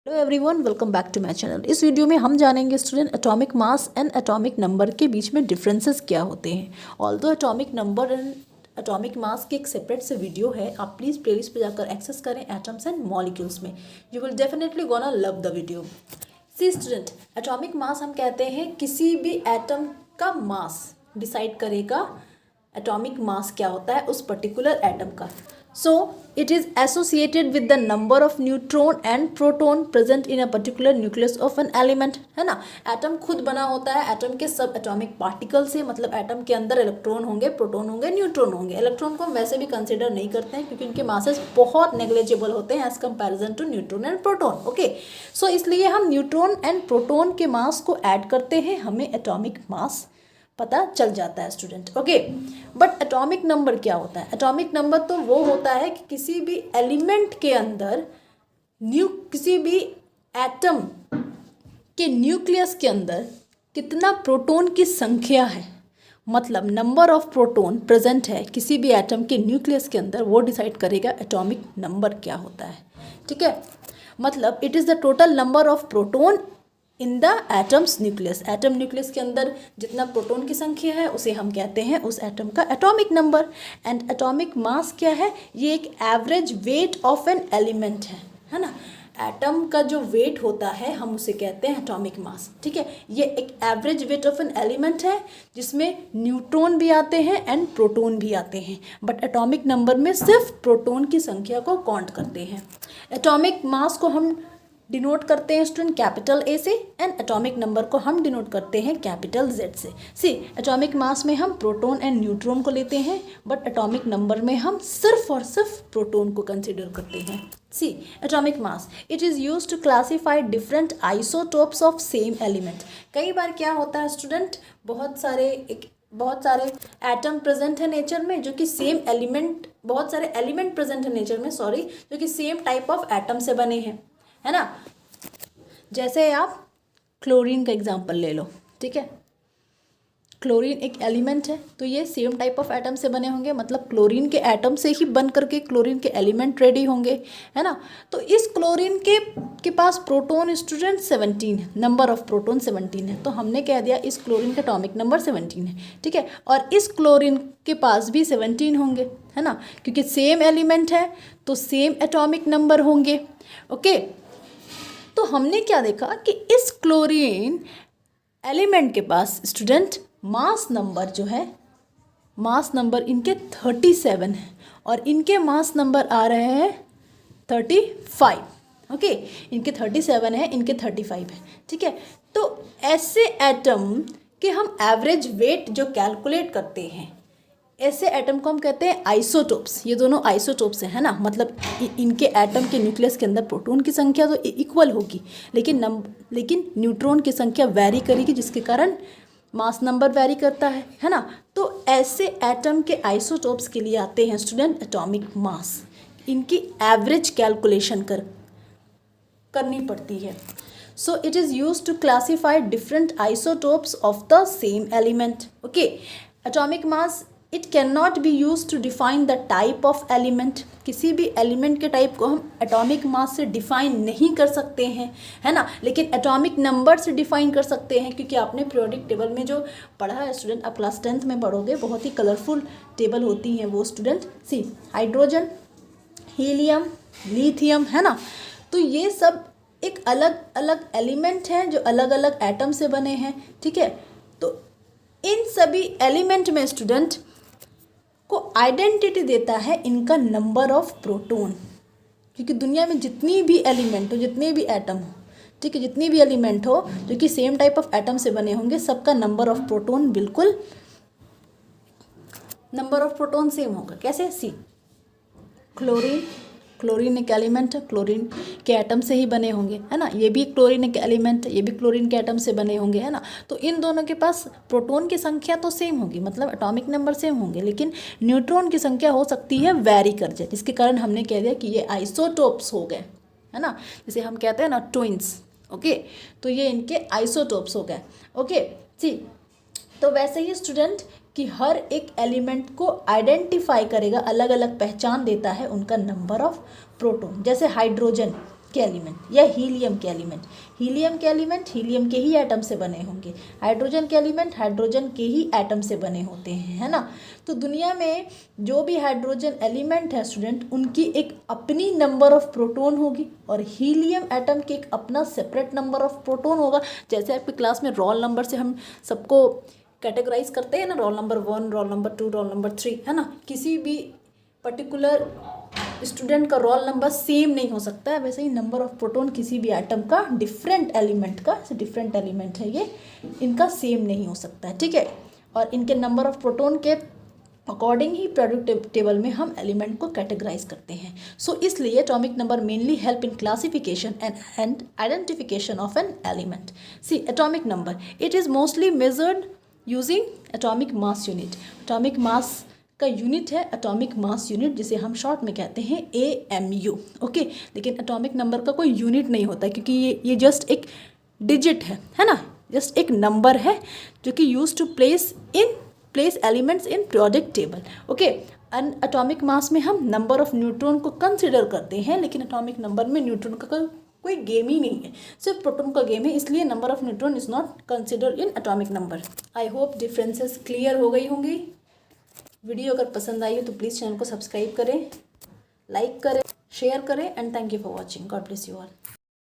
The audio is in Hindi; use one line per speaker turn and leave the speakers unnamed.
Hello everyone, welcome back to my channel. इस वीडियो में हम जानेंगे student atomic mass and atomic number के बीच में डिफरेंसेस क्या होते हैं। Although atomic number and atomic mass की एक सेपरेट से वीडियो है, आप प्लीज़ प्लेलिस्ट पे जाकर एक्सेस करें एटम्स एंड मॉलिक्यूल्स में। You will definitely gonna love the video. See student, atomic mass हम कहते हैं किसी भी एटम का मास डिसाइड करेगा एटॉमिक मास क्या होता है उस पर्टिकुलर एटम का। So it is associated with the number of neutron and proton present in a particular nucleus of an element, है ना। एटम खुद बना होता है एटम के सब एटॉमिक पार्टिकल से, मतलब एटम के अंदर इलेक्ट्रॉन होंगे, प्रोटॉन होंगे, न्यूट्रॉन होंगे। इलेक्ट्रॉन को हम वैसे भी कंसिडर नहीं करते हैं क्योंकि उनके मासेस बहुत नेग्लिजिबल होते हैं as comparison to neutron and proton. Okay, so इसलिए हम न्यूट्रॉन एंड प्रोटॉन के मास को ऐड करते हैं, हमें एटॉमिक मास पता चल जाता है student. Okay, but atomic number क्या होता है? एटॉमिक नंबर तो वो होता है कि किसी भी एलिमेंट के अंदर किसी भी एटम के न्यूक्लियस के अंदर कितना प्रोटॉन की संख्या है, मतलब नंबर ऑफ प्रोटॉन प्रेजेंट है किसी भी एटम के न्यूक्लियस के अंदर, वो डिसाइड करेगा एटॉमिक नंबर क्या होता है। ठीक है, मतलब it is the total number of proton in the atoms nucleus. Atom nucleus के अंदर जितना प्रोटॉन की संख्या है उसे हम कहते हैं उस एटम का एटॉमिक नंबर। एंड एटॉमिक मास क्या है? ये एक average weight of an element है ना। एटम का जो वेट होता है हम उसे कहते हैं एटॉमिक मास। ठीक है, ये एक average weight of an element है जिसमें न्यूट्रॉन भी आते हैं एंड प्रोटॉन भी आते हैं, बट एटॉमिक नंबर में सिर्फ प्रोटॉन की संख्या को काउंट करते हैं। एटॉमिक मास को हम डिनोट करते हैं स्टूडेंट कैपिटल ए से एंड एटॉमिक नंबर को हम डिनोट करते हैं कैपिटल जेड से। सी, एटॉमिक मास में हम प्रोटॉन एंड न्यूट्रॉन को लेते हैं, बट एटॉमिक नंबर में हम सिर्फ और सिर्फ प्रोटॉन को कंसिडर करते हैं। See, atomic mass it is use to classify different isotopes of same element. कई बार क्या होता है स्टूडेंट, बहुत सारे एटम प्रेजेंट है नेचर में जो कि सेम एलिमेंट, बहुत सारे एलिमेंट प्रेजेंट है नेचर में, सॉरी, जो कि सेम टाइप ऑफ एटम से बने हैं, है ना। जैसे आप क्लोरीन का एग्जांपल ले लो। ठीक है, क्लोरीन एक एलिमेंट है तो ये सेम टाइप ऑफ एटम से बने होंगे, मतलब क्लोरीन के एटम से ही बन करके क्लोरीन के एलिमेंट रेडी होंगे, है ना। तो इस क्लोरीन के पास प्रोटॉन स्टूडेंट 17 है, नंबर ऑफ प्रोटॉन 17 है, तो हमने कह दिया इस क्लोरीन का एटॉमिक नंबर 17 है। ठीक है, और इस क्लोरीन के पास भी 17 होंगे, है ना, क्योंकि सेम एलिमेंट है तो सेम एटॉमिक नंबर होंगे। ओके, तो हमने क्या देखा कि इस क्लोरीन एलिमेंट के पास स्टूडेंट मास नंबर जो है, मास नंबर इनके 37 है और इनके मास नंबर आ रहे हैं 35। ओके, इनके 37 है, इनके 35 है। ठीक है, तो ऐसे एटम के हम एवरेज वेट जो कैलकुलेट करते हैं, ऐसे एटम को हम कहते हैं आइसोटोप्स। ये दोनों आइसोटोप्स हैं, है ना, मतलब इनके एटम के न्यूक्लियस के अंदर प्रोटॉन की संख्या तो इक्वल होगी, लेकिन न्यूट्रॉन की संख्या वैरी करेगी, जिसके कारण मास नंबर वैरी करता है ना। तो ऐसे एटम के आइसोटोप्स के लिए आते हैं स्टूडेंट एटॉमिक मास। इनकी एवरेज कैलकुलेशन करनी पड़ती है। So it is use to classify different isotopes of the same element. Okay, atomic mass it can not be use to define the type of element. किसी भी एलिमेंट के टाइप को हम एटॉमिक मास से डिफाइन नहीं कर सकते हैं, है ना, लेकिन एटॉमिक नंबर से डिफाइन कर सकते हैं, क्योंकि आपने पीरियोडिक टेबल में जो पढ़ा है स्टूडेंट, आप क्लास 10th में पढ़ोगे, बहुत ही कलरफुल टेबल होती हैं वो स्टूडेंट। सी, हाइड्रोजन, हीलियम, लिथियम, है ना, तो ये सब एक अलग अलग एलिमेंट हैं जो अलग अलग एटम से बने हैं। ठीक है, तो इन सभी एलिमेंट में स्टूडेंट को आइडेंटिटी देता है इनका नंबर ऑफ प्रोटॉन, क्योंकि दुनिया में जितनी भी एलिमेंट हो, जितने भी एटम हो, ठीक है, जितनी भी एलिमेंट हो जो कि सेम टाइप ऑफ एटम से बने होंगे, सबका नंबर ऑफ प्रोटॉन बिल्कुल नंबर ऑफ प्रोटॉन सेम होगा। कैसे? सी, क्लोरीन एक एलिमेंट है, क्लोरीन के एटम से ही बने होंगे, है ना, ये भी क्लोरीन एक एलिमेंट है, ये भी क्लोरीन के एटम से बने होंगे, है ना। तो इन दोनों के पास प्रोटॉन की संख्या तो सेम होगी, मतलब एटॉमिक नंबर सेम होंगे, लेकिन न्यूट्रॉन की संख्या हो सकती है वैरी कर जाए, जिसके कारण हमने कह दिया कि ये आइसोटोप्स हो गए, है ना, जिसे हम कहते हैं ना ट्विंस। ओके, तो ये इनके आइसोटोप्स हो गए। ओके, सी, तो वैसे ही स्टूडेंट कि हर एक एलिमेंट को आइडेंटिफाई करेगा, अलग अलग पहचान देता है उनका नंबर ऑफ प्रोटॉन। जैसे हाइड्रोजन, के एलिमेंट या हीलियम के एलिमेंट। हीलियम के एलिमेंट हीलियम के ही एटम से बने होंगे। हाइड्रोजन के एलिमेंट हाइड्रोजन के ही एटम से बने होते हैं, है ना। तो दुनिया में जो भी हाइड्रोजन एलिमेंट है स्टूडेंट, उनकी एक अपनी नंबर ऑफ प्रोटॉन होगी और हीलियम एटम के एक अपना सेपरेट नंबर ऑफ प्रोटॉन होगा। जैसे आपकी क्लास में रोल नंबर से हम सबको कैटेगराइज करते हैं ना, roll number 1, roll number 2, roll number 3, है ना। किसी भी पर्टिकुलर स्टूडेंट का रोल नंबर सेम नहीं हो सकता है, वैसे ही नंबर ऑफ प्रोटॉन किसी भी एटम का डिफरेंट एलिमेंट है ये, इनका सेम नहीं हो सकता है, ठीक है। और इनके नंबर ऑफ प्रोटॉन के अकॉर्डिंग ही पीरियोडिक टेबल में हम एलिमेंट को कैटेगराइज करते हैं। सो इसलिए atomic number mainly help in classification and identification of an element. See atomic number, it is mostly measured using atomic mass unit. Atomic mass का यूनिट है एटॉमिक मास यूनिट, जिसे हम शॉर्ट में कहते हैं AMU, ओके। लेकिन एटॉमिक नंबर का कोई यूनिट नहीं होता, क्योंकि ये जस्ट एक डिजिट है ना, जस्ट एक नंबर है जो कि use to place elements in periodic table, okay. And atomic mass में हम नंबर ऑफ न्यूट्रॉन को कंसिडर करते हैं, लेकिन एटॉमिक नंबर में न्यूट्रॉन का कोई गेम ही नहीं है, सिर्फ प्रोटॉन का गेम है, इसलिए number of neutron is not consider in atomic number. I hope differences clear हो गई होंगी। वीडियो अगर पसंद आई हो तो प्लीज़ चैनल को सब्सक्राइब करें, लाइक करें, शेयर करें and thank you for watching. God bless you all.